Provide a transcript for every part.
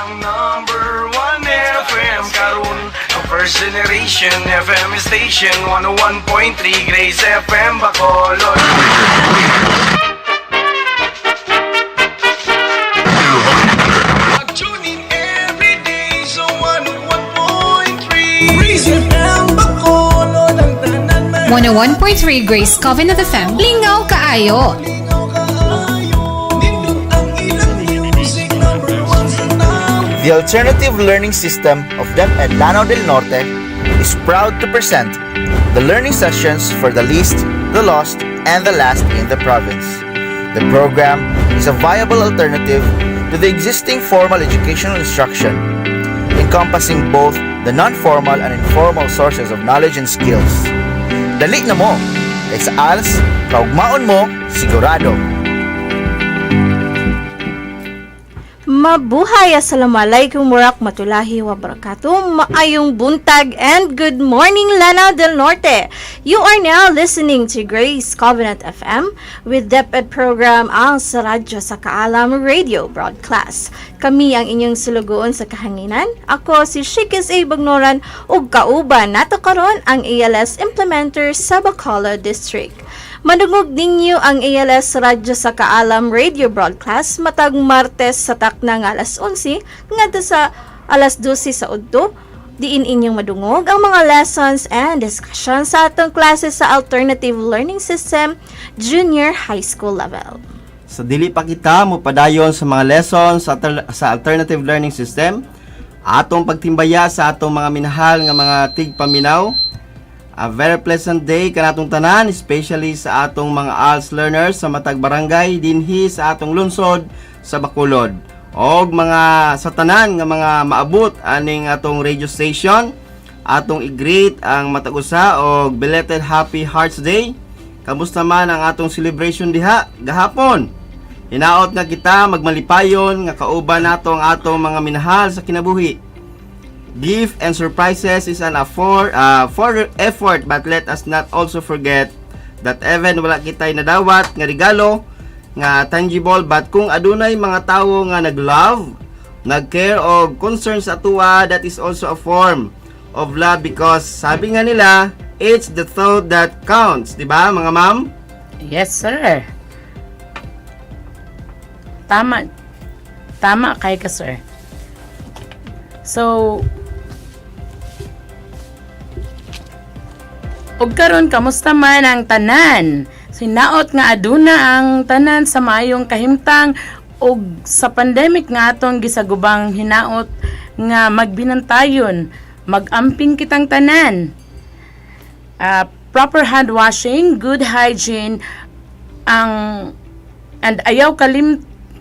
ang number 1 FM karon ang first generation FM station 101.3 Grace FM Bacolod. Tune in every day so 101.3 Grace FM Bacolod ang tanan 101.3 Grace Covenant FM. Lingaw kaayo. The alternative learning system of DepEd Lanao del Norte is proud to present the learning sessions for the least, the lost, and the last in the province. The program is a viable alternative to the existing formal educational instruction, encompassing both the non-formal and informal sources of knowledge and skills. Dali na mo! Kay sa ALS, kaugmaon mo, sigurado! Mabuhay! Assalamualaikum warahmatullahi wabarakatuh. Maayong buntag and good morning Lanao del Norte. You are now listening to Grace Covenant FM with DepEd program ang sa radyo sa KAALAM Radio Broadcast. Kami ang inyong sulugoon sa kahanginan. Ako si Shikis A. Bagnoran ug kauban nato karon ang ALS Implementors sa Bacolod District. Madungog ninyo ang ALS Radyo sa KAALAM Radio Broadcast matag Martes sa takna nga alas 11 ngadto sa alas 12 sa udto. Diin inyong madungog ang mga lessons and discussion sa atong klase sa Alternative Learning System Junior High School level. Sa dili pa kita mo padayon sa mga lessons sa Alternative Learning System, atong pagtimbaya sa atong mga minahal nga mga tigpaminaw. A very pleasant day kanatong tanan, especially sa atong mga ALS learners sa matag barangay dinhi sa atong lungsod sa Bacolod. Og mga sa tanan nga mga maabot aning atong radio station, atong i-greet ang matag usa og belated Happy Hearts Day. Kamusta man ang atong celebration diha gahapon? Hinaot nga kita magmalipayon nga kauban nato ang atong mga minahal sa kinabuhi. Gift and surprises is an for effort, but let us not also forget that even wala kitay nadawat nga regalo nga tangible, but kung adunay mga tawo nga nag-love, nag-care o concern sa tuwa, that is also a form of love, because sabi nga nila, it's the thought that counts, di ba mga ma'am? Yes, sir. Tama kay ka, sir. So, og karon kamusta man ang tanan? Sinaot nga aduna ang tanan sa maayong kahimtang og sa pandemic nga atong gisagubang hinaot nga magbinantayon, magamping kitang tanan. Proper hand washing, good hygiene, and ayaw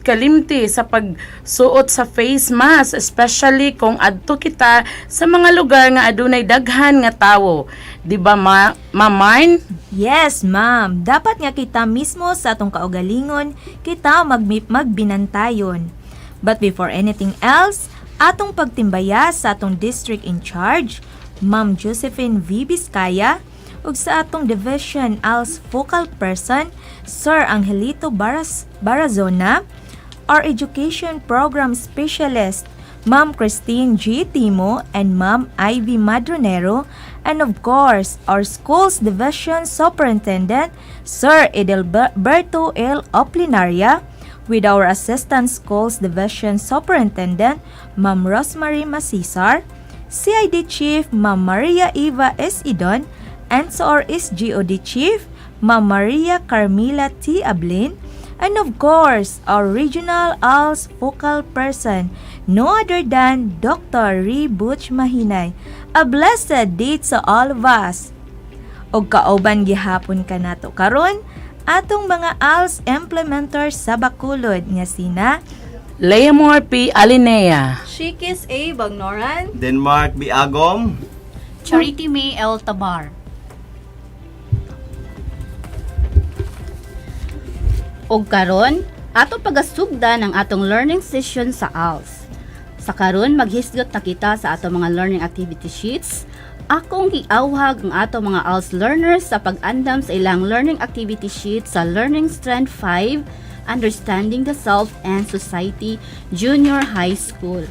kalimti sa pagsuot sa face mask, especially kung adto kita sa mga lugar nga adunay daghan nga tawo. Di ba, ma'am? Yes, ma'am. Dapat nga kita mismo sa atong kaugalingon, kita magbinantayon. But before anything else, atong pagtimbaya sa atong district in charge, Ma'am Josephine V. Vizcaya, ug sa atong division ALS focal person, Sir Angelito Barazona, our education program specialist, Ma'am Christine G. Timo and Ma'am Ivy Madronero, and of course, our school's division superintendent, Sir Edelberto L. Oplinaria, with our assistant schools division superintendent, Ma'am Rosemary Masisar, CID Chief, Ma'am Maria Eva S. Idon, and so our SGOD Chief, Ma'am Maria Carmila T. Ablin, and of course, our regional ALS focal person, no other than Dr. Ri Butch Mahinay. A blessed day to all of us. Og kauban gihapon ka nato karon atong mga ALS implementors sa Bacolod nga sina Leamor P. Alinea, Shikis A. Bagnoran, Denmark B. Agom, Charity May L. Tabar. Og karon, ato pagasugdan ang atong learning session sa ALS. Sa karon maghisgot ta kita sa atong mga learning activity sheets. Akong giawhag ang atong mga ALS learners sa pag-andam sa ilang learning activity sheet sa Learning Strand 5, Understanding the Self and Society Junior High School.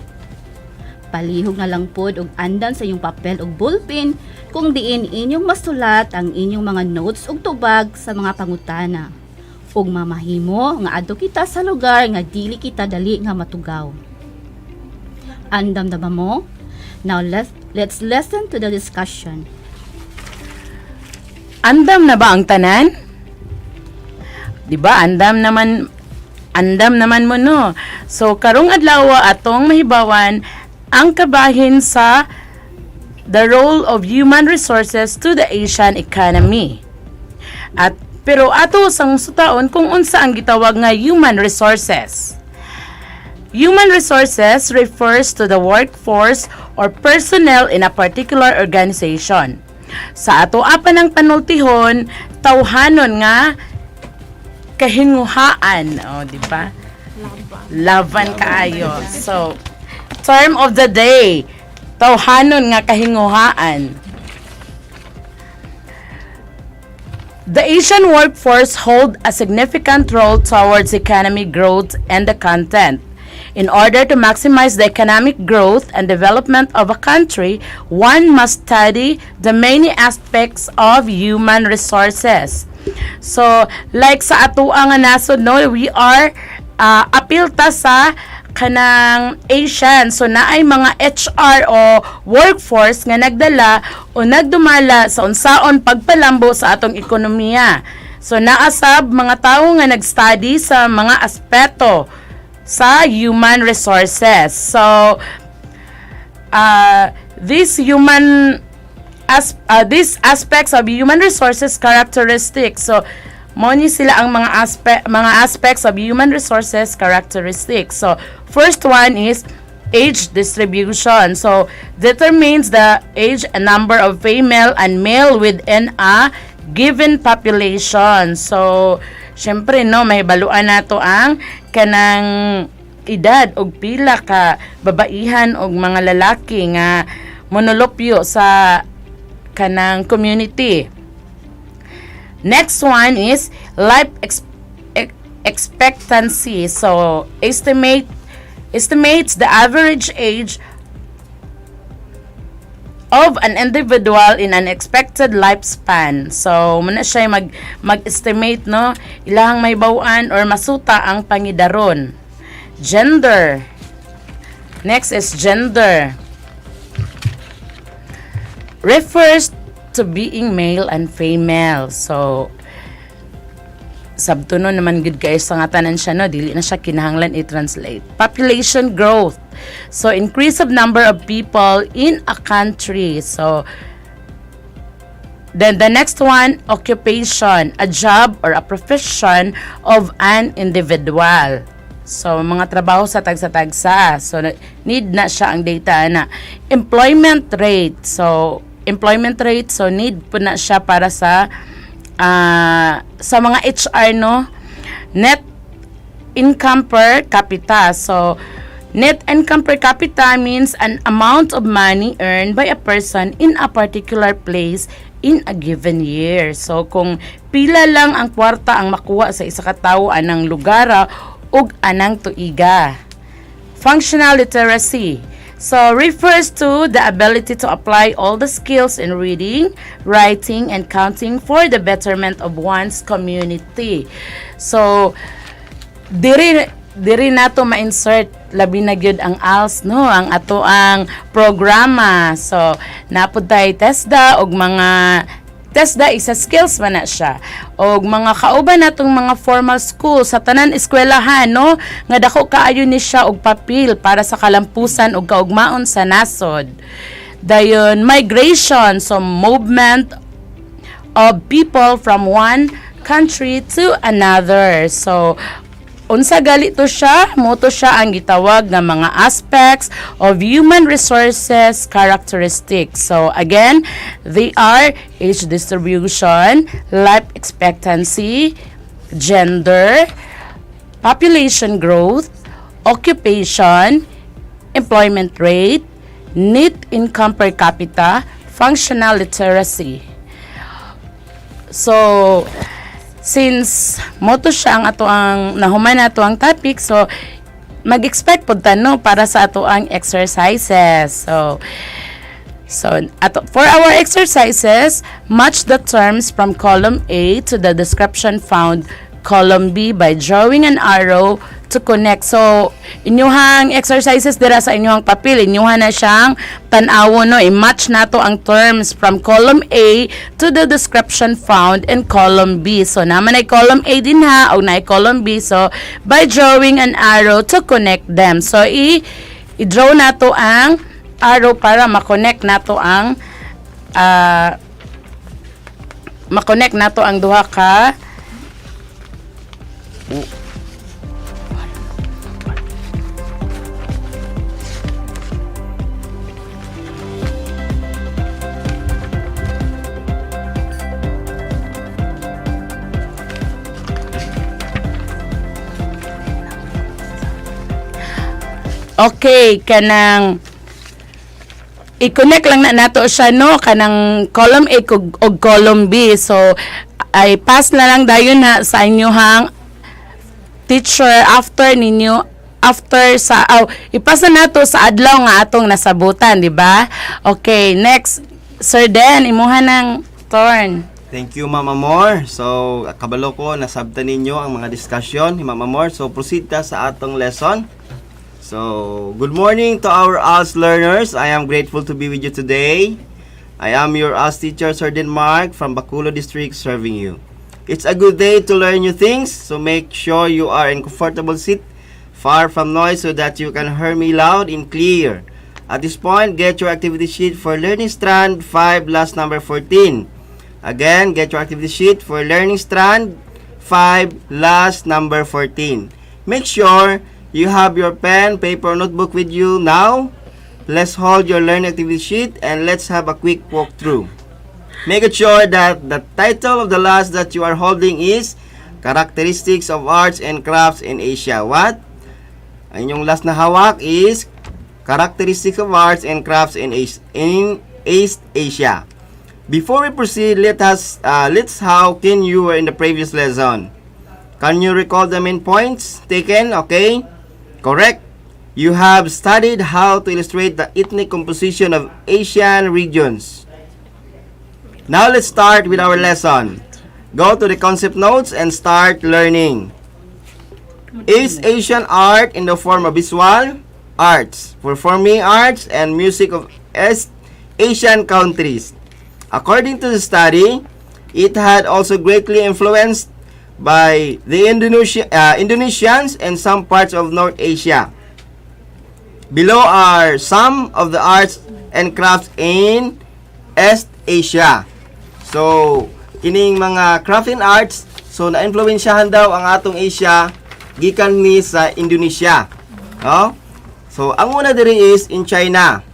Palihog na lang pod og andan sa inyong papel ug ballpen kung diin inyong masulat ang inyong mga notes ug tubag sa mga pangutana. Ug mamahimo nga adto kita sa lugar nga dili kita dali nga matugaw. Andam na ba mo? Now let's listen to the discussion. Andam na ba ang tanan? Di ba andam naman mo no. So karong adlaw atong mahibawan ang kabahin sa the role of human resources to the Asian economy. Pero ato sang sutaon kung unsa ang gitawag nga human resources. Human resources refers to the workforce or personnel in a particular organization. Sa ato apan ang panultihon, tawhanon nga kahinguhaan, di ba? Laban kaayo. So, term of the day, tawhanon nga kahinguhaan. The Asian workforce hold a significant role towards economic growth and the content. In order to maximize the economic growth and development of a country, one must study the many aspects of human resources. So, like sa atuang nga nasod, no, we are appeal ta sa kanang Asian. So, naay mga HR o workforce nga nagdala o nagdumala sa unsaon pagpalambo sa atong ekonomiya. So, naasab mga tawo nga nag-study sa mga aspeto sa human resources. So, these aspects of human resources characteristics. So, mo ni sila ang mga aspects of human resources characteristics. So, first one is age distribution. So, determines the age and number of female and male within a given population. So, syempre no, may baluan nato ang kanang edad og pila ka babaihan og mga lalaki nga monolopyo sa kanang community. Next one is life expectancy. So, estimates the average age of an individual in an expected lifespan. So, muna siya mag-estimate, no? Ilahang may bawaan or masuta ang pangidaron. Gender. Next is gender. Refers to being male and female. So, sabtuno naman good guys sa nga tanan siya, no? Dili na siya kinahanglan i-translate. Population growth. So, increase of number of people in a country. So, then the next one, occupation, a job or a profession of an individual. So, mga trabaho sa tagsa-tagsa. So, need na siya ang data na. Employment rate. So, need po na siya para sa mga HR, no? Net income per capita. So, net income per capita means an amount of money earned by a person in a particular place in a given year. So, kung pila lang ang kwarta ang makuha sa isa ka tawo anang lugara ug anang tuiga. Functional literacy. So, refers to the ability to apply all the skills in reading, writing, and counting for the betterment of one's community. So, diri nato ma-insert labi na gyud ang ALS, no, ang ato ang programa. So, napud tay TESDA og mga TESDA isa skills man na siya. Og mga kauban natong mga formal school sa tanan eskwelahan, no, nga dako kaayo ni siya og papel para sa kalampusan og kaugmaon sa nasod. Dayon migration, so movement of people from one country to another. So, unsa gali to siya? Moto siya ang gitawag nga mga aspects of human resources characteristics. So, again, they are age distribution, life expectancy, gender, population growth, occupation, employment rate, net income per capita, functional literacy. So, since moto siya ang ato ang nahuman nato ang topic, so mag-expect pud ta no para sa ato ang exercises. For our exercises, match the terms from column A to the description found column B by drawing an arrow to connect. So, inyuhang exercises dira sa inyuhang papel, inyuhan na siyang tan-awon no, i-match nato ang terms from column A to the description found in column B. So, naman ay column A din ha, o na ay column B. So, by drawing an arrow to connect them. So, i-draw nato ang arrow para ma-connect nato ang duha ka okay, kanang i-connect lang na nato siya no kanang column A og column B. So ay pass na lang dayon na sa inyohang teacher after sa ipasa nato sa adlaw nga atong nasabutan, di ba? Okay, next Sir Den, imuha ng turn. Thank you, Mama Amor. So, kabalo ko, nasabtan ninyo ang mga discussion ni Mama Amor. So, proceed ta sa atong lesson. So, good morning to our ALS learners. I am grateful to be with you today. I am your ALS teacher, Sir Denmark, from Bacolod District, serving you. It's a good day to learn new things, so make sure you are in comfortable seat, far from noise, so that you can hear me loud and clear. At this point, get your activity sheet for Learning Strand 5, last number 14. Again, get your activity sheet for Learning Strand 5, last number 14. Make sure you have your pen, paper, notebook with you now. Let's hold your learning activity sheet and let's have a quick walkthrough. Make sure that the title of the last that you are holding is Characteristics of Arts and Crafts in Asia. What? Ang inyong last na hawak is Characteristics of Arts and Crafts in East Asia. Before we proceed, let's how can you were in the previous lesson. Can you recall the main points taken? Okay, correct. You have studied how to illustrate the ethnic composition of Asian regions. Now let's start with our lesson. Go to the concept notes and start learning. East Asian art in the form of visual arts, performing arts, and music of East Asian countries. According to the study, it had also greatly influenced by the Indonesians and some parts of North Asia. Below are some of the arts and crafts in East Asia. So, kining mga craft and arts, so na-influensyahan daw ang atong Asia gikan ni sa Indonesia. No? So, ang una diri is in China.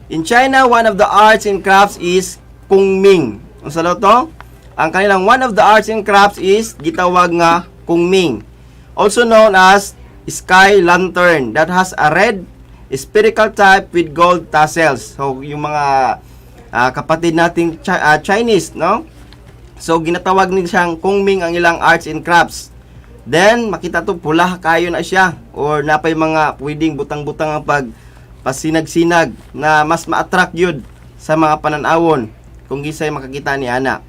In China, one of the arts and crafts is Kungming. Unsa daw to? Ang kanilang one of the arts and crafts is gitawag nga Kungming. Also known as sky lantern that has a red spherical type with gold tassels. So, yung mga kapatid nating Chinese, no? So, ginatawag ni siyang Kungming ang ilang arts and crafts. Then, makita to pula kayo na siya. Or napay mga pwedeng butang-butang ang pasinag-sinag na mas ma-attract yun sa mga pananawon kung gisay makakita ni ana.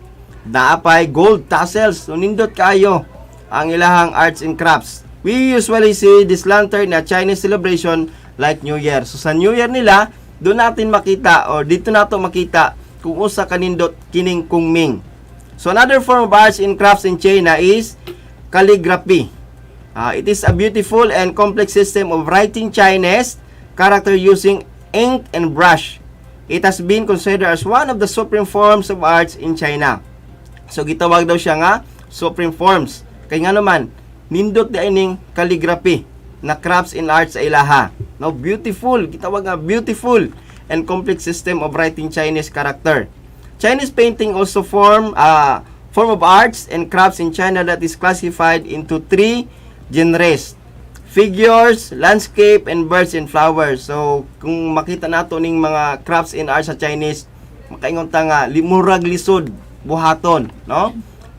Naapay gold tassels. So, nindot kayo ang ilahang arts and crafts. We usually see this lantern na Chinese celebration like New Year. So, sa New Year nila, doon natin makita or dito nato makita kung usa kanindot kining Kungming. So, another form of arts and crafts in China is calligraphy. It is a beautiful and complex system of writing Chinese character using ink and brush. It has been considered as one of the supreme forms of arts in China. So, gitawag daw siya nga supreme forms. Kaya nga naman, nindot di ining calligraphy na crafts and arts sa ilaha. No, beautiful, gitawag nga beautiful and complex system of writing Chinese character. Chinese painting also form of arts and crafts in China that is classified into 3 genres: figures, landscape, and birds and flowers. So, kung makita nato ning mga crafts and arts sa Chinese, makaingon ta nga murag lisod buhaton, no?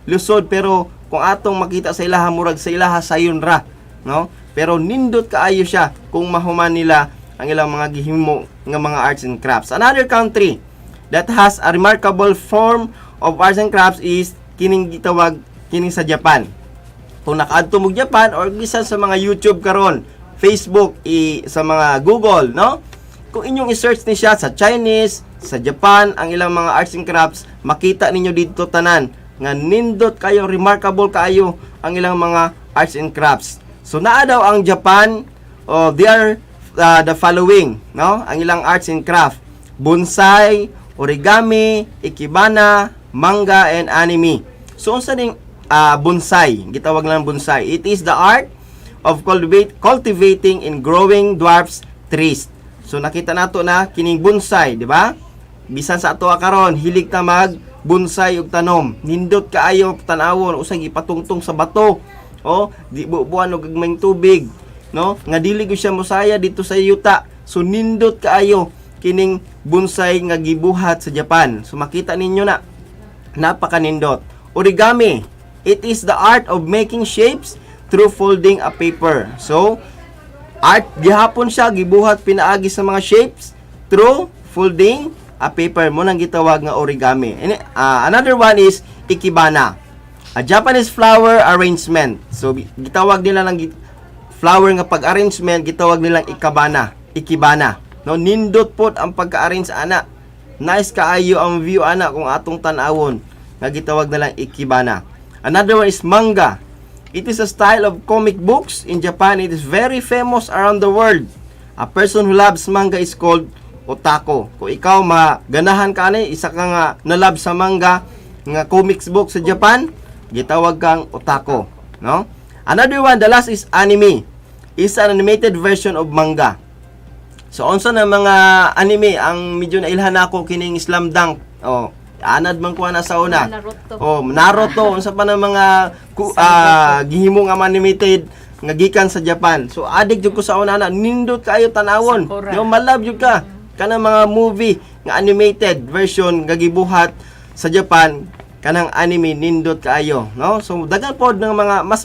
Lisod pero kung atong makita sa ilaha murag sa ilaha sayon ra, no? pero nindot kaayo siya kung mahuman nila ang ilang mga gihimo nga mga arts and crafts. Another country that has a remarkable form of arts and crafts is kining gitawag kining sa Japan. Kung nakaadto mo Japan or bisan sa mga YouTube karon, Facebook, sa mga Google, no? Kung inyong i-search ni siya sa Chinese, sa Japan, ang ilang mga arts and crafts, makita ninyo dito tanan nga nindot kayo, remarkable kayo ang ilang mga arts and crafts. So naa daw ang Japan, they are the following, no? Ang ilang arts and craft: bonsai, origami, ikebana, manga, and anime. So unsa ding bonsai? Gitawag lang bonsai. It is the art of cultivating and growing dwarfs trees. So nakita nato na kining bonsai, di ba? Bisan sa ato karon, hilig ta mag bonsai og tanom. Nindot kaayo tan-awon usay ipatungtong sa bato. Di bubuan og gagmayng tubig, no? Nga dili gyud siya mosaya dito sa yuta. So nindot kaayo kining bonsai nga gibuhat sa Japan. So makita ninyo na napakanindot. Origami, it is the art of making shapes through folding a paper. So art gihapon siya gibuhat pinaagi sa mga shapes through folding a paper mo nang gitawag nga origami. Another one is ikebana, a Japanese flower arrangement. So gitawag nila ng flower nga pag-arrangement, gitawag nilang ikebana. No, nindot pod ang pagka-arrange ana. Nice kaayo ang view ana kung atong tan-awon nga gitawag nilang ikebana. Another one is manga. It is a style of comic books in Japan. It is very famous around the world. A person who loves manga is called otaku. Kung ikaw maganahan ka isa ka nga na-love sa manga nga comics book sa Japan, gitawag kang otaku, no? Another one, the last is anime. Is an animated version of manga. So unsa na mga anime ang medyo nailhan ako kining Slam Dunk. Anad man kuha na sa una. Naruto. Unsa pa na mga gihimo nga animated nga gikan sa Japan. So adik jud ko sa una na nindot kayo tanawon. Yo malab jud ka kanang mga movie nga animated version nga gibuhat sa Japan, kanang anime nindot kaayo, no? So dagan pod ng mga mas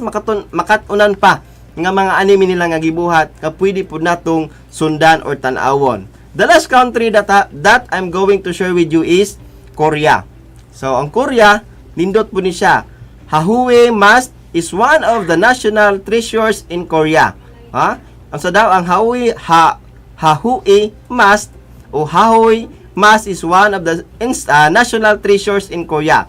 makatunan pa nga mga anime nila nga gibuhat nga pwede pod natong sundan or tan-awon. The last country that I'm going to share with you is Korea. So ang Korea nindot po ni siya. Hahui mask is one of the national treasures in Korea. Ang sa daw ang Hahui mask o Hahui mask is one of the national treasures in Korea.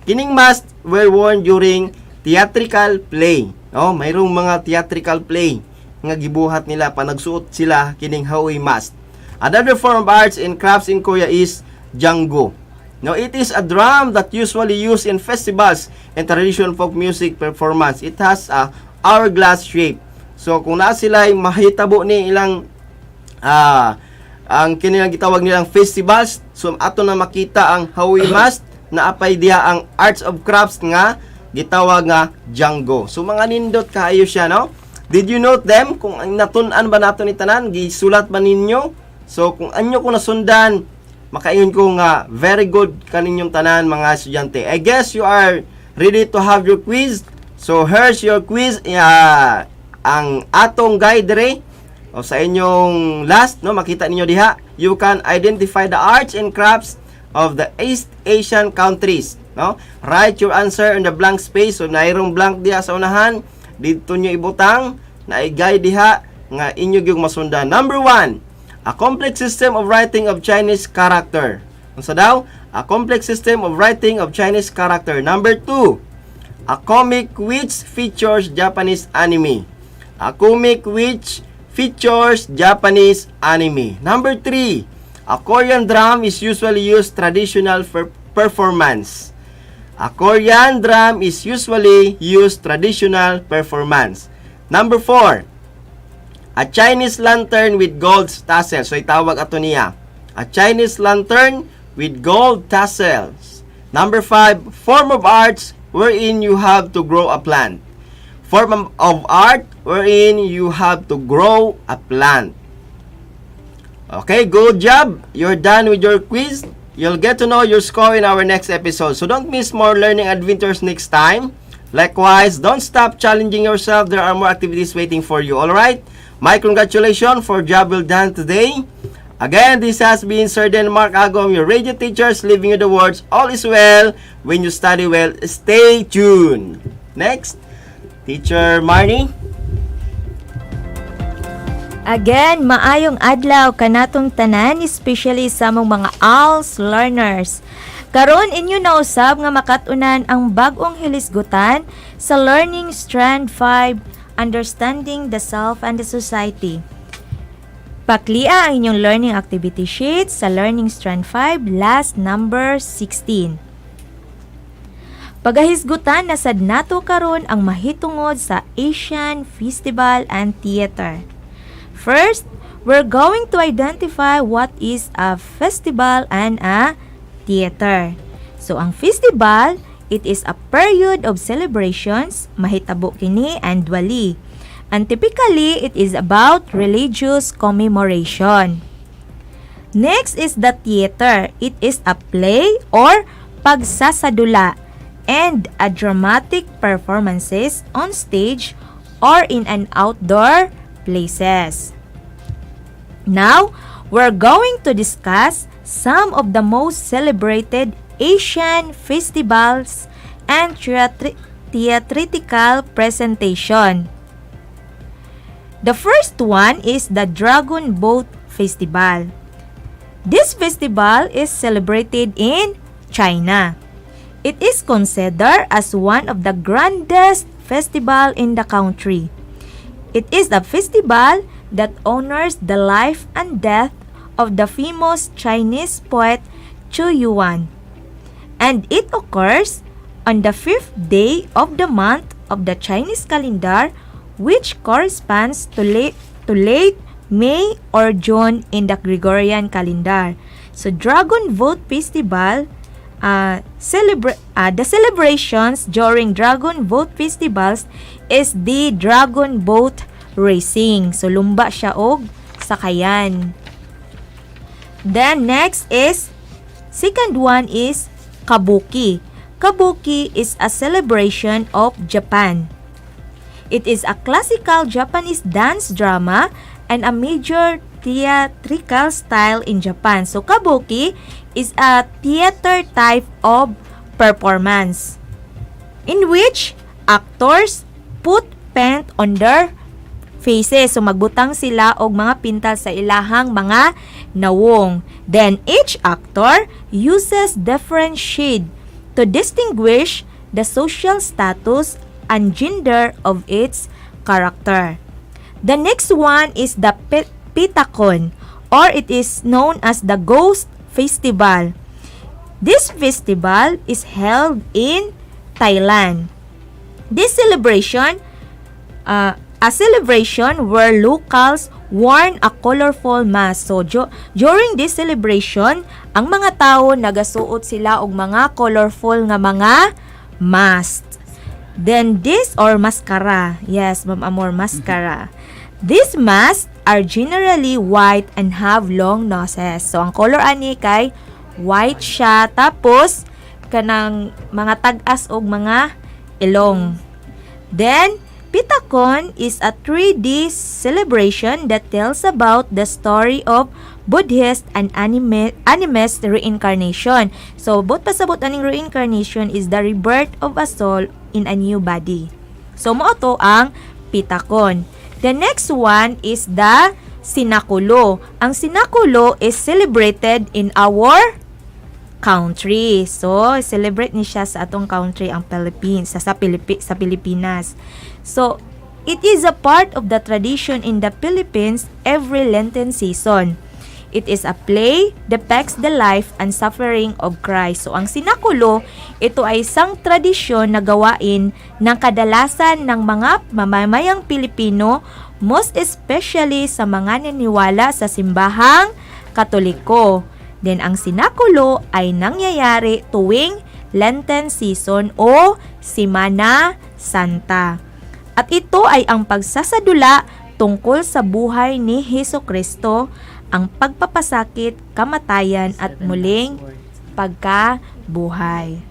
Kining mask were worn during theatrical play. Mayroong mga theatrical play nga gibuhat nila pa nagsuot sila kining Hahui mask. Another form of arts and crafts in Korea is Jango. Now, it is a drum that usually used in festivals and traditional folk music performance. It has a hourglass shape. So, kung na sila mahitabo ni ilang ang kinilang gitawag nilang festivals, so ato na makita ang Hawi mask na apay diha ang arts of crafts nga gitawag nga Jango. So, mga nindot kaayo siya, no? Did you note them? Kung natun-an ba nato ni tanan, gisulat ba ninyo? So, kung anyo ko nasundan, makaingon ko nga very good kaninyong tanan mga estudyante. I guess you are ready to have your quiz. So here's your quiz. Ang atong guide dire sa inyong last, no, makita ninyo diha. You can identify the arts and crafts of the East Asian countries, no? Write your answer in the blank space. So nairong blank diha sa unahan. Dito nyo ibutang na i-guide diha nga inyo gyud masundan. Number 1, a complex system of writing of Chinese character. Unsa daw? A complex system of writing of Chinese character. Number 2, a comic which features Japanese anime. A comic which features Japanese anime. Number 3, a Korean drum is usually used traditional for performance. A Korean drum is usually used traditional performance. Number 4, a Chinese lantern with gold tassels. So itawag ato niya. A Chinese lantern with gold tassels. Number 5, form of arts wherein you have to grow a plant. Form of art wherein you have to grow a plant. Okay, good job. You're done with your quiz. You'll get to know your score in our next episode. So don't miss more learning adventures next time. Likewise, don't stop challenging yourself. There are more activities waiting for you, alright? My congratulations for job well done today. Again, this has been Sir Denmark Agom, your radio teachers, leaving you the words, all is well when you study well. Stay tuned. Next, Teacher Marnie. Again, maayong adlaw kanatong tanan, especially sa mong mga ALS learners. Karon inyo na usab nga makatunan ang bag-ong hilisgutan sa Learning Strand 5, Understanding the Self and the Society. Paklia ang inyong learning activity sheet sa Learning Strand 5, last number 16. Pagahisgutan na sad nato karon ang mahitungod sa Asian Festival and Theater. First, we're going to identify what is a festival and a theater. So, ang festival, it is a period of celebrations, mahitabo kini and wali. And typically, it is about religious commemoration. Next is the theater. It is a play or pagsasadula and a dramatic performances on stage or in an outdoor places. Now, we're going to discuss some of the most celebrated Asian festivals and theatrical presentation. The first one is the Dragon Boat Festival. This festival is celebrated in China. It is considered as one of the grandest festival in the country. It is a festival that honors the life and death of the famous Chinese poet Chu Yuan. And it occurs on the 5th day of the month of the Chinese calendar, which corresponds to late May or June in the Gregorian calendar. So, Dragon Boat Festival, the celebrations during Dragon Boat Festivals is the Dragon Boat Racing. So, lumba siya og sakayan. Then, next is, second one is Kabuki. Kabuki is a celebration of Japan. It is a classical Japanese dance drama and a major theatrical style in Japan. So, Kabuki is a theater type of performance in which actors put paint on their faces. So, magbutang sila og mga pintal sa ilahang mga nawong. Then, each actor uses different shade to distinguish the social status and gender of its character. The next one is the Pitakon, or it is known as the Ghost Festival. This festival is held in Thailand. This celebration, a celebration where locals worn a colorful mask. So, during this celebration, ang mga tao nagasuot sila og mga colorful nga mga mask. Then this or mascara. Yes, Ma'am Amor, mascara. These masks are generally white and have long noses. So, ang color ani kay white siya. Tapos, kanang mga tag-as og mga ilong. Then, Pitakon is a 3D celebration that tells about the story of Buddhist and animist reincarnation. So, bot pasabot aning reincarnation is the rebirth of a soul in a new body. So, mao to ang Pitakon. The next one is the Sinakulo. Ang Sinakulo is celebrated in our country. So, celebrate ni siya sa atong country, ang Philippines, sa Pilipinas. So, it is a part of the tradition in the Philippines every Lenten season. It is a play depicts the life and suffering of Christ. So, ang Sinakulo, ito ay isang tradisyon na gawain ng kadalasan ng mga mamamayang Pilipino, most especially sa mga naniniwala sa simbahang Katoliko. Then, ang Sinakulo ay nangyayari tuwing Lenten season o Semana Santa. At ito ay ang pagsasadula tungkol sa buhay ni Hesukristo, ang pagpapasakit, kamatayan at muling pagkabuhay.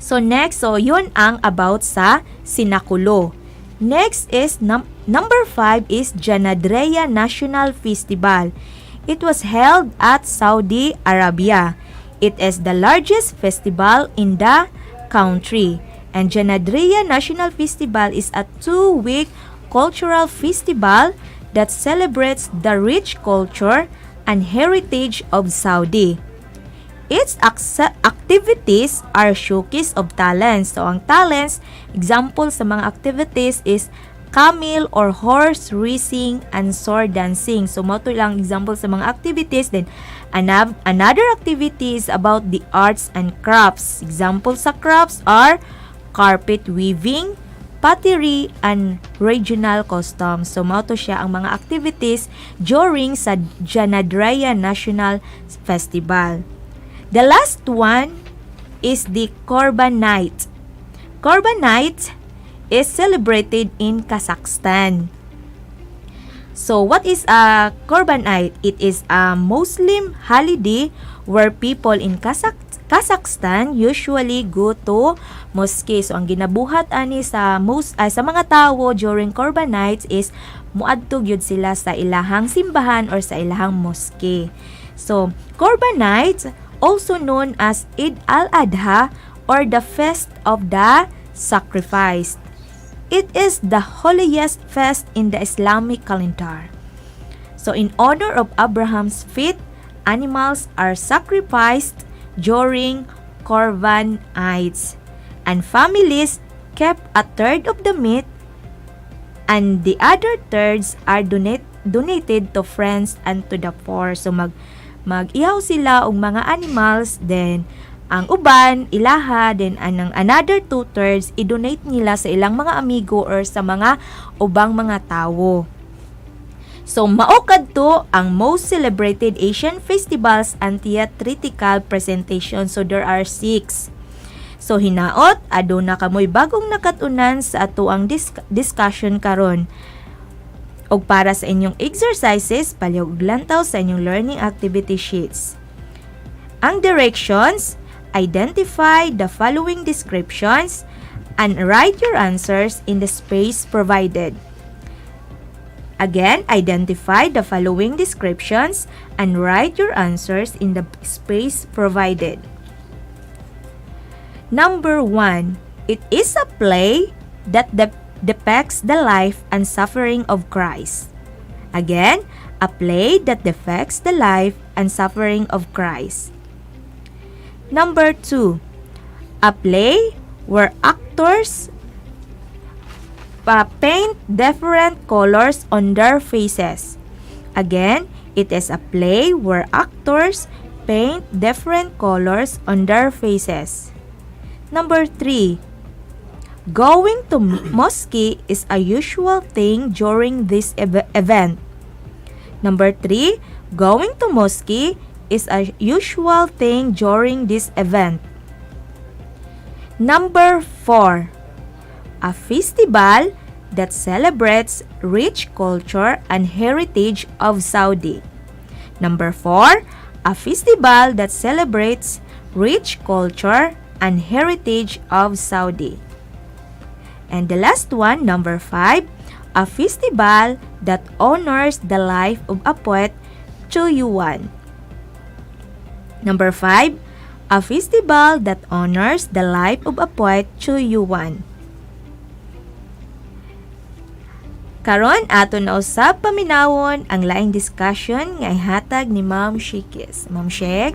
So next, so yun ang about sa sinakulo. Next is number 5 is Janadreya National Festival. It was held at Saudi Arabia. It is the largest festival in the country. And Janadreya National Festival is a 2-week cultural festival that celebrates the rich culture and heritage of Saudi. Its activities are showcase of talents. So, ang talents, example sa mga activities is camel or horse racing and sword dancing. So, mo to lang example sa mga activities. Then, another activity is about the arts and crafts. Example sa crafts are carpet weaving, pottery, and regional customs. So, mo to siya ang mga activities during sa Janadreya National Festival. The last one is the Korban Night. Korban Night is celebrated in Kazakhstan. So, what is a Korban Night? It is a Muslim holiday where people in Kazakhstan usually go to mosque. So, ang ginabuhat ani sa mga tao during Korban Nights is muadtog yun sila sa ilahang simbahan or sa ilahang mosque. So, Korban Nights, also known as Eid al-Adha or the Feast of the Sacrifice. It is the holiest fest in the Islamic calendar. So, in honor of Abraham's faith, animals are sacrificed during Korban Nights, and families kept a third of the meat, and the other thirds are donated to friends and to the poor. So, mag-ihaw sila og mga animals, then ang uban ilaha, then another 2/3 i-donate nila sa ilang mga amigo or sa mga ubang mga tawo. So mao kadto ang most celebrated Asian festivals and theatrical presentations. So there are 6. So hinaot aduna kamoy bagong nakatunan sa ato ang discussion karon. O para sa inyong exercises, palihog lantaw sa inyong learning activity sheets. Ang directions, identify the following descriptions and write your answers in the space provided. Again, identify the following descriptions and write your answers in the space provided. Number 1, it is a play that depicts the life and suffering of Christ. Again, a play that depicts the life and suffering of Christ. Number 2, a play where actors paint different colors on their faces. Again, it is a play where actors paint different colors on their faces. Number 3, going to mosque is a usual thing during this event. Number 3, going to mosque is a usual thing during this event. Number 4, a festival that celebrates rich culture and heritage of Saudi. Number 4, a festival that celebrates rich culture and heritage of Saudi. And the last one, number 5, a festival that honors the life of a poet, Chu Yuan. Number 5, a festival that honors the life of a poet, Chu Yuan. Karon ato na usab paminawon ang laing discussion nga ihatag ni Ma'am Shikis. Ma'am Shek.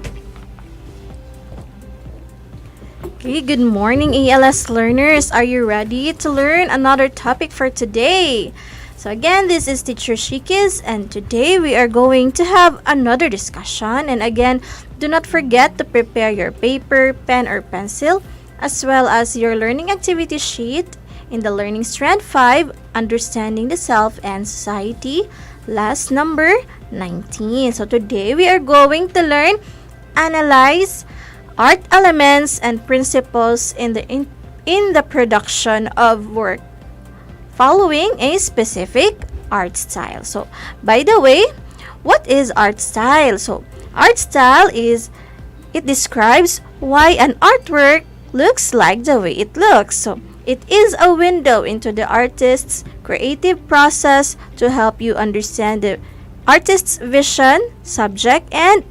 Okay, good morning ALS learners. Are you ready to learn another topic for today? So again, this is Teacher Shikis, and today we are going to have another discussion. And again, do not forget to prepare your paper, pen, or pencil, as well as your learning activity sheet in the Learning Strand 5, Understanding the Self and Society, last number 19. So today we are going to learn, analyze art elements and principles in the production of work following a specific art style. So, by the way, what is art style? So, art style it describes why an artwork looks like the way it looks. So it is a window into the artist's creative process to help you understand the artist's vision, subject, and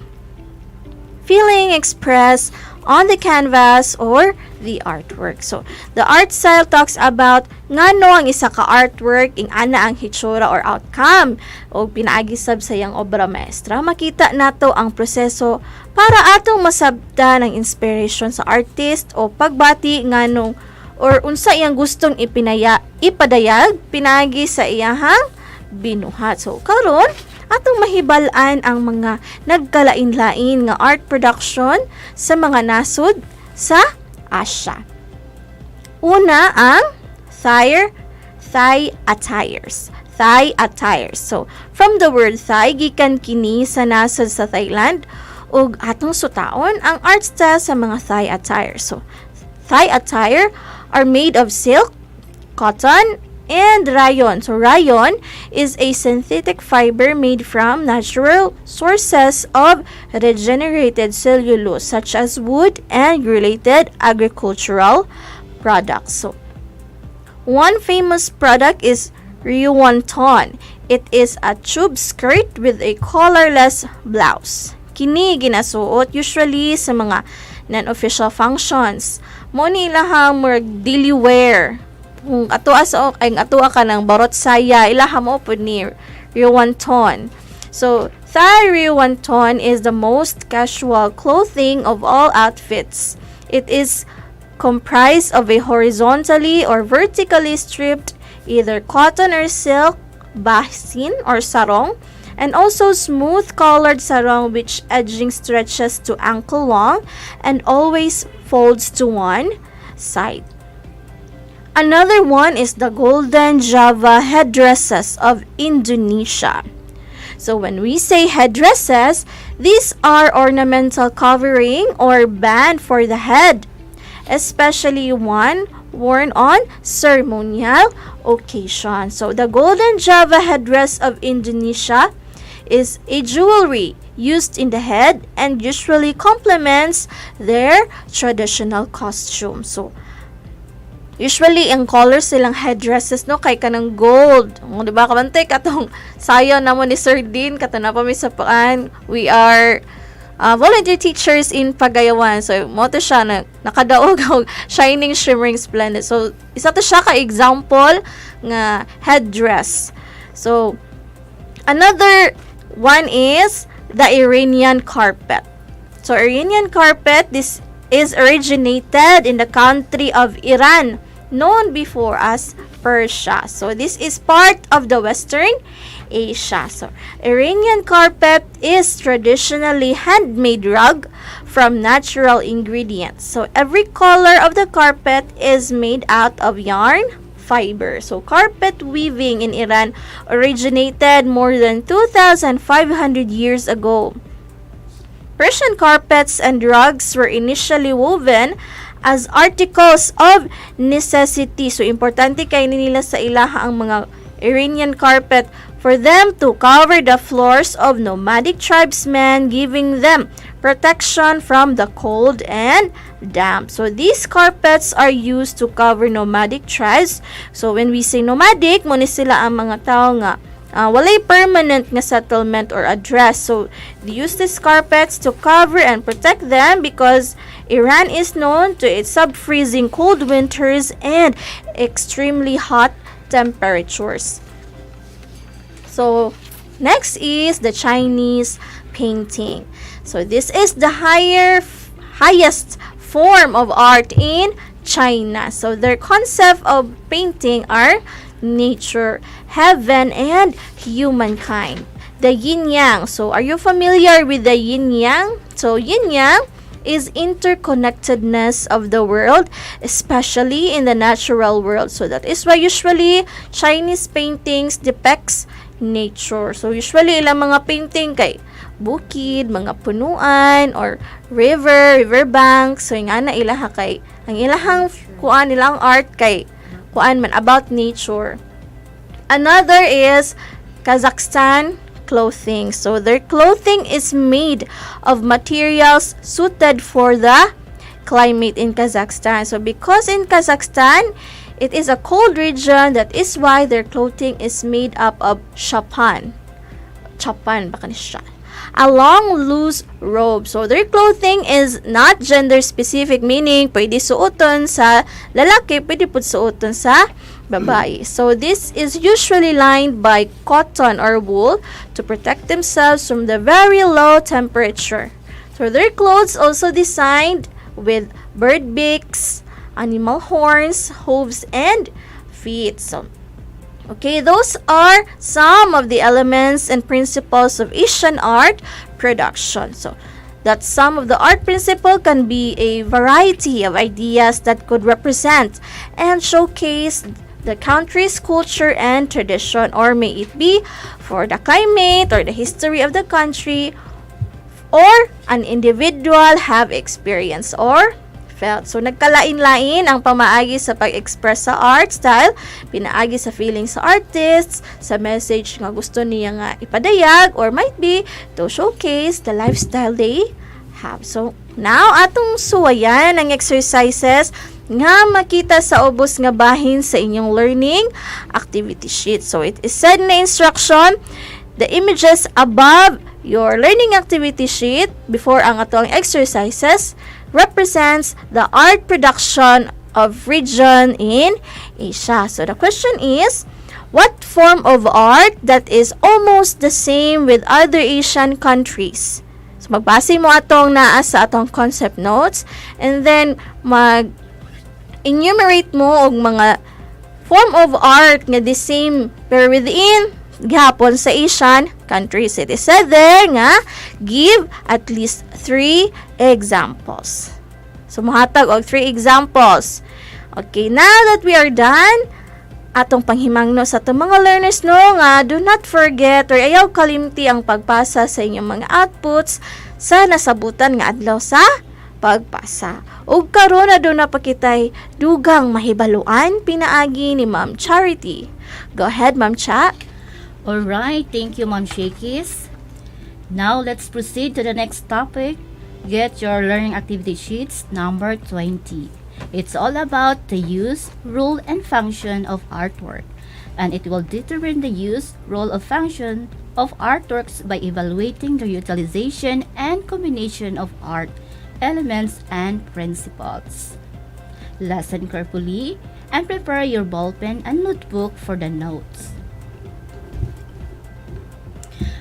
feeling expressed on the canvas or the artwork. So, the art style talks about ngano ang isa ka artwork, ing ana ang hitsura or outcome o pinaagi-sab sa iyang obra maestra. Makita nato ang proseso para atong masabda ng inspiration sa artist o pagbati nganong or unsa iyang gustong ipadayag pinaagi sa iyahang binuhat. So, karon atong mahibal-an ang mga nagkalain-lain nga art production sa mga nasud sa Asia. Una ang Thai attires. Thai attires. So, from the word Thai, gikan kini sa nasud sa Thailand ug atong sutaon ang art style sa mga Thai attire. So, Thai attire are made of silk, cotton, and rayon. So, rayon is a synthetic fiber made from natural sources of regenerated cellulose such as wood and related agricultural products. So, one famous product is Ryuwonton. It is a tube skirt with a collarless blouse. Kini ginasuot usually sa mga non-official functions. Mo ni ilahang daily wear. Kung atua ka ng barot saya, ilaha mo po ni Ryuwonton. So, Thai Ryuwonton is the most casual clothing of all outfits. It is comprised of a horizontally or vertically stripped either cotton or silk basin or sarong, and also smooth colored sarong which edging stretches to ankle long and always folds to one side. Another one is the golden Java headdresses of Indonesia. So when we say headdresses, these are ornamental covering or band for the head, especially one worn on ceremonial occasion. So the golden Java headdress of Indonesia is a jewelry used in the head and usually complements their traditional costume. So usually, ang colors silang headdresses, no, kay kanang gold. O, diba, kabantay, katong sayo na mo ni Sir Dean, kato na pa may sapaan. We are volunteer teachers in Pagayawan. So, mo to siya, nakadaog ang shining, shimmering, splendid. So, isa to siya ka-example nga headdress. So, another one is the Iranian carpet. So, Iranian carpet, this is originated in the country of Iran, known before as Persia. So, this is part of the Western Asia. So, Iranian carpet is traditionally handmade rug from natural ingredients. So, every color of the carpet is made out of yarn fiber. So, carpet weaving in Iran originated more than 2,500 years ago. Persian carpets and rugs were initially woven as articles of necessity. So, importante kay nila sa ilaha ang mga Iranian carpet for them to cover the floors of nomadic tribesmen, giving them protection from the cold and damp. So, these carpets are used to cover nomadic tribes. So, when we say nomadic, mo ni sila ang mga tao nga walay permanent nga settlement or address. So, they use these carpets to cover and protect them because Iran is known to its sub-freezing cold winters and extremely hot temperatures. So, next is the Chinese painting. So, this is the highest form of art in China. So, their concept of painting are nature, heaven, and humankind. The yin-yang. So, are you familiar with the yin-yang? So, yin-yang is interconnectedness of the world, especially in the natural world. So, that is why usually Chinese paintings depicts nature. So, usually ilang mga painting kay bukid, mga punuan, or riverbank. So, yung ana ilaha kay, ang ilahang kuan nilang art kay kuan man about nature. Another is Kazakhstan Clothing. So, their clothing is made of materials suited for the climate in Kazakhstan. So because in Kazakhstan, it is a cold region, that is why their clothing is made up of chapan. Chapan, baka ni siya. A long, loose robe. So their clothing is not gender specific, meaning pwede suoton sa lalaki, pwede po suoton sa babae. So this is usually lined by cotton or wool to protect themselves from the very low temperature. So their clothes also designed with bird beaks, animal horns, hooves, and feet. So, okay, those are some of the elements and principles of Asian art production. So, that some of the art principle can be a variety of ideas that could represent and showcase the country's culture and tradition, or may it be for the climate or the history of the country, or an individual have experienced or felt. So, nagkalain-lain ang pamaagi sa pag-express sa art style, pinaagi sa feelings sa artists, sa message nga gusto niya nga ipadayag, or might be to showcase the lifestyle they have. So, now, atong suwayan ang exercises nga makita sa ubos nga bahin sa inyong learning activity sheet. So, it is said na instruction, the images above your learning activity sheet before ang atong exercises represents the art production of region in Asia. So the question is, what form of art that is almost the same with other Asian countries? So magbase mo atong naa sa atong concept notes, and then mag-enumerate mo og mga form of art nga the same pero within gihapon sa Asian countries. It is said there nga, give at least 3 examples. So, muhatag og 3 examples. Okay, now that we are done, atong panghimangno sa itong mga learners no nga, do not forget or ayaw kalimti ang pagpasa sa inyong mga outputs sa nasabutan nga adlaw sa pagpasa. Ug karon na do na pakitay dugang mahibaluan pinaagi ni Ma'am Charity. Go ahead, Ma'am Cha. Alright, thank you, Ma'am Shakis. Now, let's proceed to the next topic. Get your learning activity sheets number 20. It's all about the use, role, and function of artwork. And it will determine the use, role, or function of artworks by evaluating the utilization and combination of art elements and principles. Listen carefully and prepare your ballpen and notebook for the notes.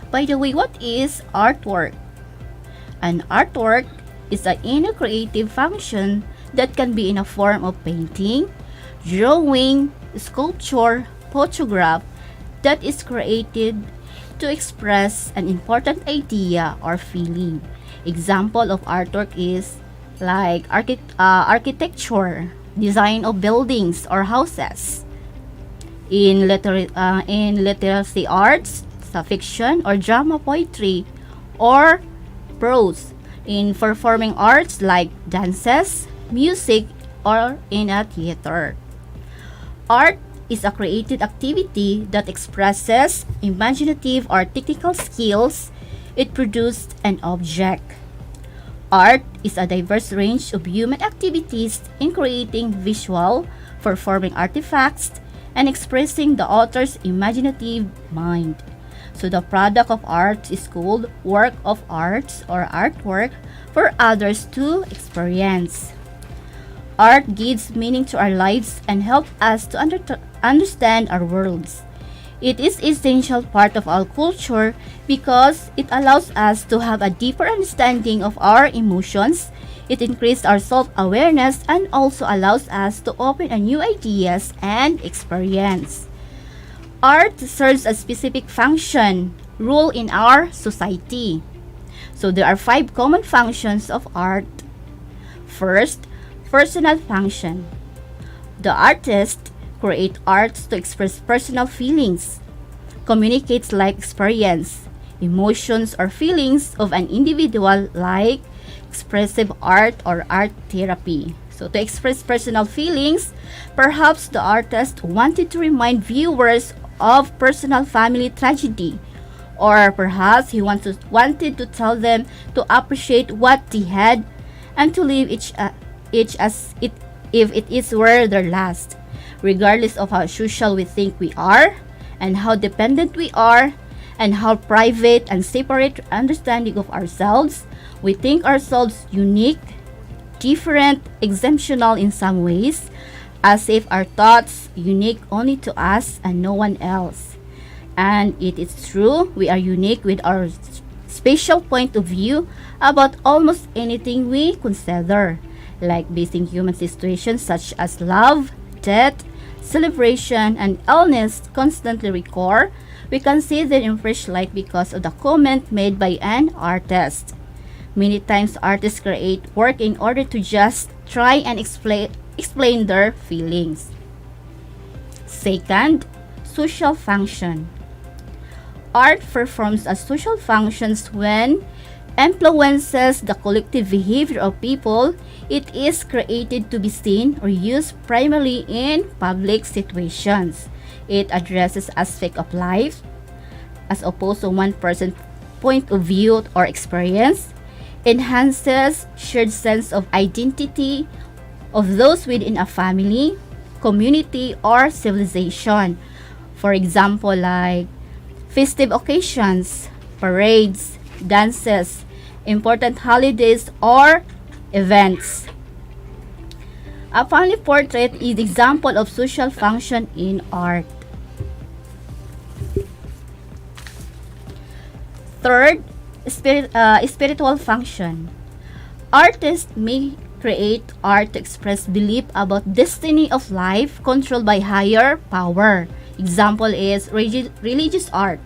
By the way, what is artwork? An artwork is any creative function that can be in a form of painting, drawing, sculpture, photograph that is created to express an important idea or feeling. Example of artwork is like architecture, design of buildings or houses. In literacy arts, sa fiction or drama, poetry, or prose. In performing arts like dances, music, or in a theater. Art is a creative activity that expresses imaginative or technical skills. It produces an object. Art is a diverse range of human activities in creating visual, performing artifacts, and expressing the author's imaginative mind. So the product of art is called work of arts or artwork for others to experience. Art gives meaning to our lives and helps us to understand our worlds. It is essential part of our culture because it allows us to have a deeper understanding of our emotions. It increases our self-awareness and also allows us to open a new ideas and experience. Art serves a specific function, role in our society. So there are 5 common functions of art. First, personal function. The artist creates arts to express personal feelings, communicates life experience, emotions or feelings of an individual like expressive art or art therapy. So to express personal feelings, perhaps the artist wanted to remind viewers of personal family tragedy, or perhaps he wanted to tell them to appreciate what they had and to leave each as it if it is were their last, regardless of how social we think we are, and how dependent we are, and how private and separate understanding of ourselves. We think ourselves unique, different, exemptional in some ways, as if our thoughts unique only to us and no one else. And it is true, we are unique with our special point of view about almost anything we consider, like basic human situations such as love, death, celebration, and illness constantly recur. We can see them in fresh light because of the comment made by an artist. Many times artists create work in order to just try and explain their feelings. Second, social function. Art performs as social functions when influences the collective behavior of people. It is created to be seen or used primarily in public situations. It addresses aspects of life as opposed to one person's point of view or experience, enhances shared sense of identity of those within a family, community, or civilization. For example, like festive occasions, parades, dances, important holidays, or events. A family portrait is an example of social function in art. Third, spiritual function. Artists may create art to express belief about destiny of life controlled by higher power. Example is religious art.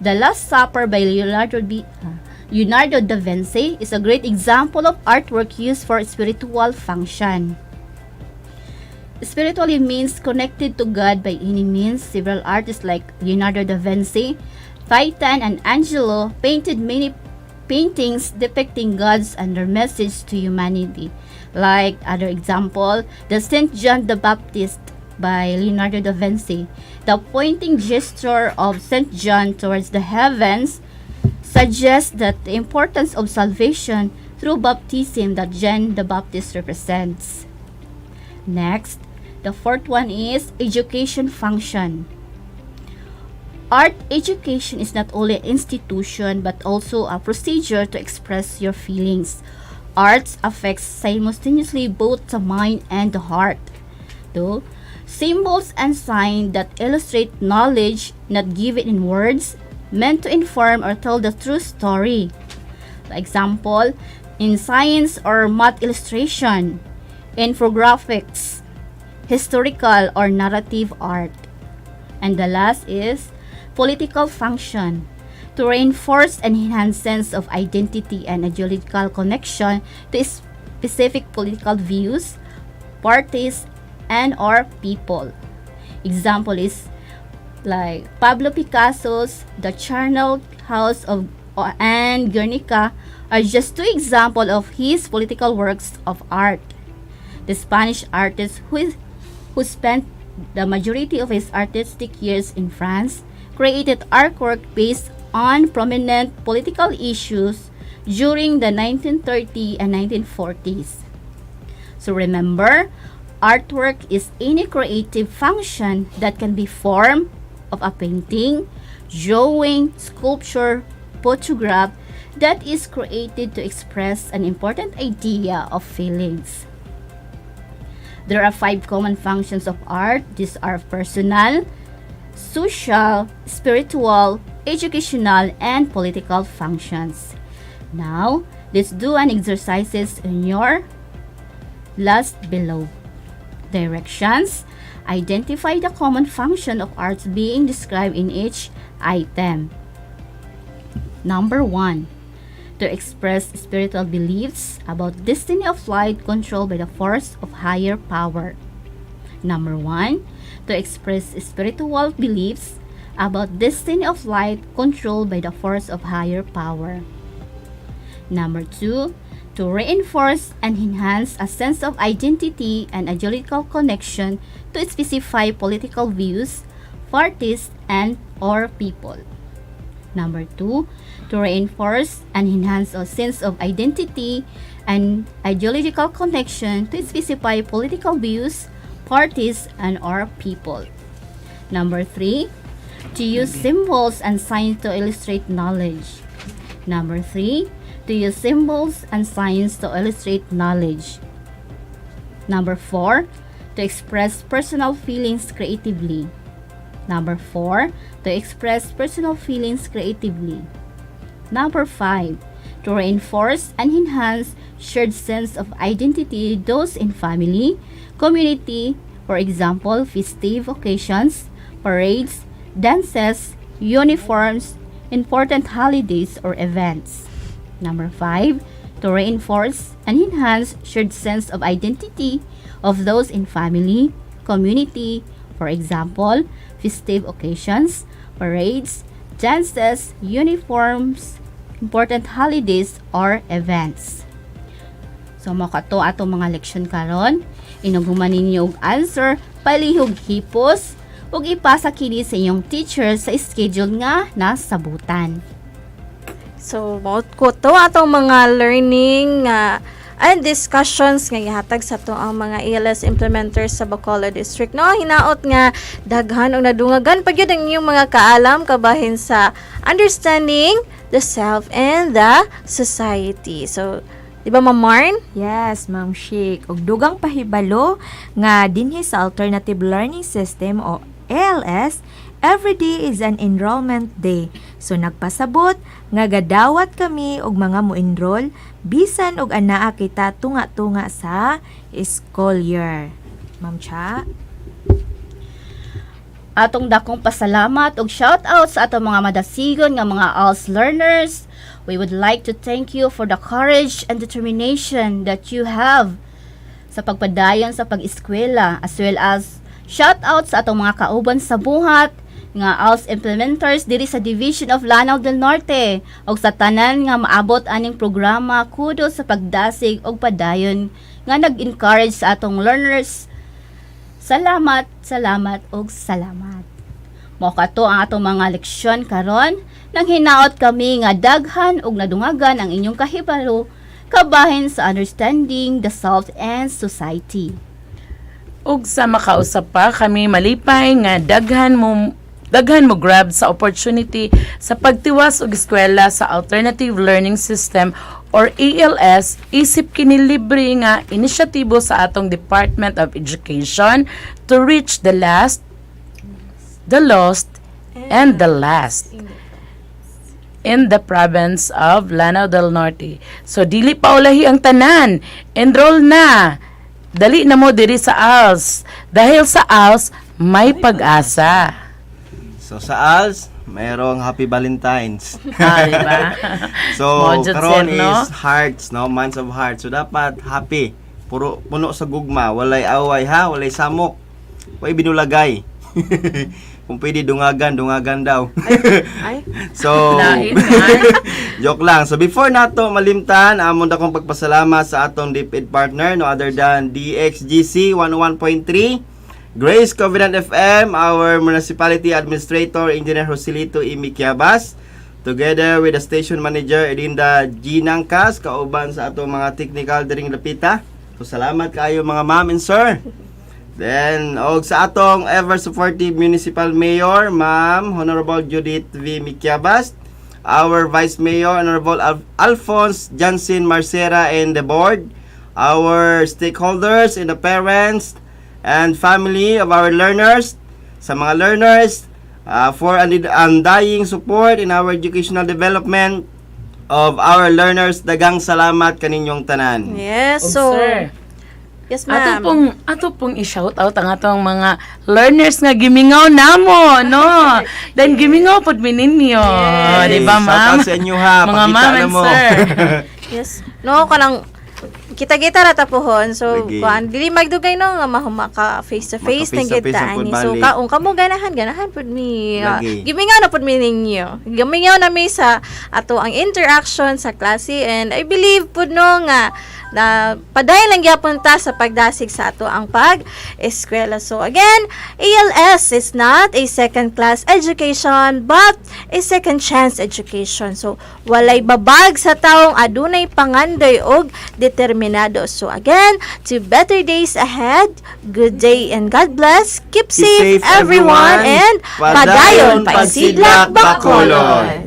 The Last Supper by Leonardo da Vinci is a great example of artwork used for spiritual function. Spiritually means connected to God by any means. Several artists like Leonardo da Vinci, Titan, and Angelo painted many paintings depicting gods and their message to humanity. Like other example, the Saint John the Baptist by Leonardo da Vinci. The pointing gesture of Saint John towards the heavens suggests that the importance of salvation through baptism that John the Baptist represents. Next, the fourth one is education function. Art education is not only an institution but also a procedure to express your feelings. Arts affects simultaneously both the mind and the heart. Though symbols and signs that illustrate knowledge not given in words, meant to inform or tell the true story. For example, in science or math illustration, infographics, historical or narrative art. And the last is political function, to reinforce and enhance sense of identity and ideological connection to specific political views, parties, and or people. Example is like Pablo Picasso's The Charnel House of and Guernica are just two examples of his political works of art. The Spanish artist who spent the majority of his artistic years in France created artwork based on prominent political issues during the 1930s and 1940s. So remember, artwork is any creative function that can be formed of a painting, drawing, sculpture, photograph that is created to express an important idea of feelings. There are 5 common functions of art. These are personal, social, spiritual, educational, and political functions. Now, let's do an exercises in your list below. Directions. Identify the common function of arts being described in each item. Number 1. To express spiritual beliefs about destiny of light controlled by the force of higher power. Number 1. To express spiritual beliefs about destiny of light controlled by the force of higher power. Number 2. To reinforce and enhance a sense of identity and ideological connection to specify political views, parties, and or people. Number 2, to reinforce and enhance a sense of identity and ideological connection to specify political views, parties, and or people. Number 3, to use symbols and signs to illustrate knowledge. Number 3, to use symbols and signs to illustrate knowledge. Number 4, to express personal feelings creatively. Number 4, to express personal feelings creatively. Number 5, to reinforce and enhance shared sense of identity those in family, community, for example, festive occasions, parades, dances, uniforms, important holidays or events. Number 5, to reinforce and enhance shared sense of identity of those in family, community, for example, festive occasions, parades, dances, uniforms, important holidays, or events. So, makato atong mga leksyon karon, inuguman ninyo og answer, palihog hipos, ug ipasa kini sa inyong teacher sa schedule nga nasabutan. So, maut ko to atong mga learning and discussions nga gihatag sa to ang mga ALS implementers sa Bacolod District. No, hinaot nga daghan o nadungagan pa gyud ang inyong mga kaalam kabahin sa understanding the self and the society. So, di ba Ma'am Marn? Yes, Ma'am Shik. Og dugang pahibalo nga dinhi sa Alternative Learning System o ALS, every day is an enrollment day. So nagpasabot nga gadawat kami og mga mo-enroll bisan og anaa kita tunga-tunga sa school year. Ma'am Cha? Atong dakong pasalamat ug shout out sa atong mga madasigon nga mga ALS learners. We would like to thank you for the courage and determination that you have sa pagpadayon sa pag-eskwela, as well as shout out sa atong mga kauban sa buhat nga ALS implementers diri sa Division of Lanao del Norte ug sa tanan nga maabot aning programa kudos sa pagdasig og padayon nga nag-encourage sa atong learners. Salamat, salamat ug salamat. Mao kato ang atong mga leksyon karon nang hinaot kami nga daghan ug nadungagan ang inyong kahibalo kabahin sa understanding the self and society. Ug sa makausap pa kami malipay nga daghan mo grab sa opportunity sa pagtiwas og eskwela sa Alternative Learning System or ALS isip kini libre nga inisyatibo sa atong Department of Education to reach the last, the lost, and the last in the province of Lanao del Norte. So dili pa ulahi ang tanan, enroll na. Dali na mo diri sa ALS dahil sa ALS may pag-asa. So sa ALS, mayroong Happy Valentine's. Diba? So Modjot, karon sir, no? is hearts, no? Months of hearts. So dapat happy. Puno sa gugma, walay away ha, walay samok. Way binulagay. Kung pwede dungagan daw. So joke lang. So before nato malimtan, amon akong pagpasalamat sa atong DepEd partner no other than DXGC 101.3, Grace Covenant FM, our Municipality Administrator, Engineer Joselito Imikiabas, together with the Station Manager, Edinda Ginangkas, kauban sa atong mga technical diring Lapita. So, salamat kayo mga ma'am and sir. Then, og sa atong ever-supportive Municipal Mayor, Ma'am Honorable Judith V. Mikiabas, our Vice Mayor, Honorable Alphonse Jansen Marcera and the board, our stakeholders and the parents, and family of our learners, sa mga learners, for undying support in our educational development of our learners. Dagang salamat kaninyong tanan. Yes, So, so sir, yes ma'am. ato pong i-shout out ang atong mga learners nga gimingaw namo, no? Then gimingaw pod mi ninyo, di ba, ma'am? Shout out sa inyo ha, Mga pakita ma'am na and mo. sir. Yes. No, kanang kita-kita ra tapuhon. So, Lagi. kuan dili magdugay no nga mahuma ka face to face na Maka face to face kita ang ani. pud So, balik. kaong kamo ganahan pud mi. Lagi. Gimingaw na pud mi ninyo. Gimingaw na mi sa ato ang interaction sa klase, and I believe pud no nga na padayon lang gyapon ta sa pagdasig sa ato ang pag-eskwela. So again, ALS is not a second class education but a second chance education. So walay babag sa taong adunay pangandoy og determinado. So again, to better days ahead, good day and God bless. Keep safe, safe, everyone, everyone. and Padayon padayon pagsidlak Bacolod.